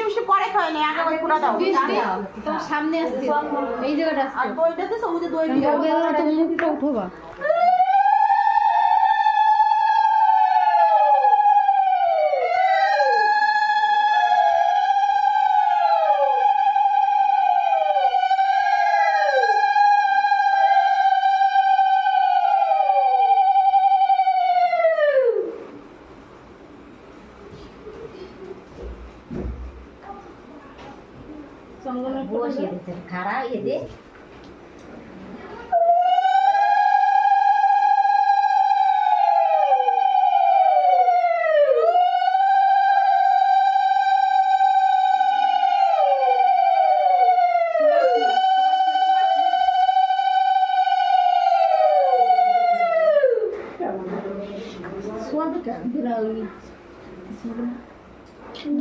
বৃষ্টি বৃষ্টি পরে খায় না আগে ওই পুরা দাও বৃষ্টি তোমার সামনে আসছে এই জায়গাটা আর আসছে দইটাতে সবুজে দই দিয়ে তুমি মুখটা উঠোবা বসে দিচ্ছে খাড়া এদে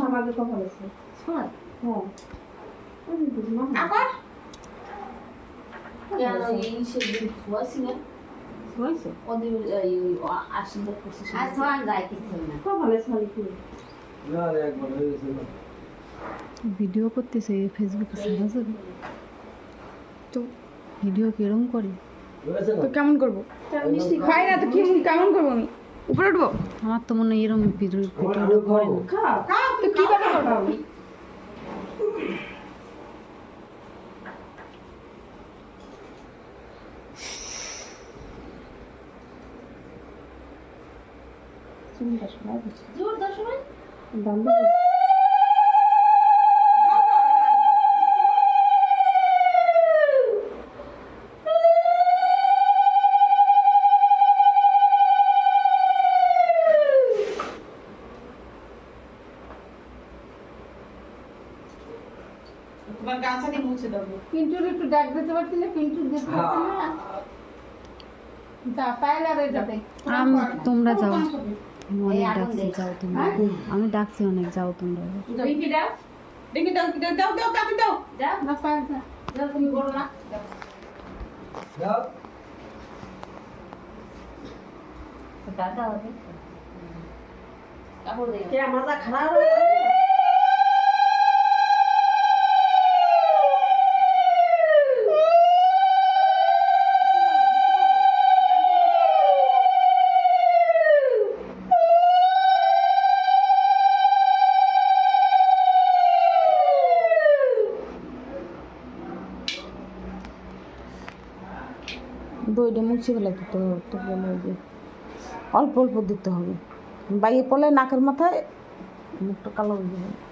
আমাকে কথা বলেছে হ্যাঁ আবার কেন এই সেদিন শুয়াছিলেন হয়েছে ওদের আশীর্বাদ করছে আর সোয়ান যায় কিছু না কথা বলেছে মানে কি ভিডিও করতেছে ফেসবুকে সারা যাবে তো ভিডিও কিরম করে তো কেমন করবো খাই না তো কি কেমন করবো আমি উপরে উঠবো আমার তো মনে হয় এরম ভিডিওটা করে না খা তো কিভাবে করবো আমি জোর দর্শন তোমার গাছাটি মুছে দেবো পিন্টুর একটু ডাক দিতে পারছি না পিন্টুর দিতে পারছি না যা পায়লা রে যাবে তোমরা যাও আমি অনেক ডাকছি যাও তোমরা আমি ডাকছি অনেক যাও তোমরা ডিঙ্গি দাও ডিঙ্গি দাও দাও দাও কাটি দাও যা না পায় না যা তুমি বলো না দাদা হবে কাপড় দিয়ে কে মাথা খারাপ দইটা মুছে ফেলে দিতে হবে তো বলে যে অল্প অল্প দিতে হবে বাইরে পড়লে নাকের মাথায় মুখটা কালো হয়ে যাবে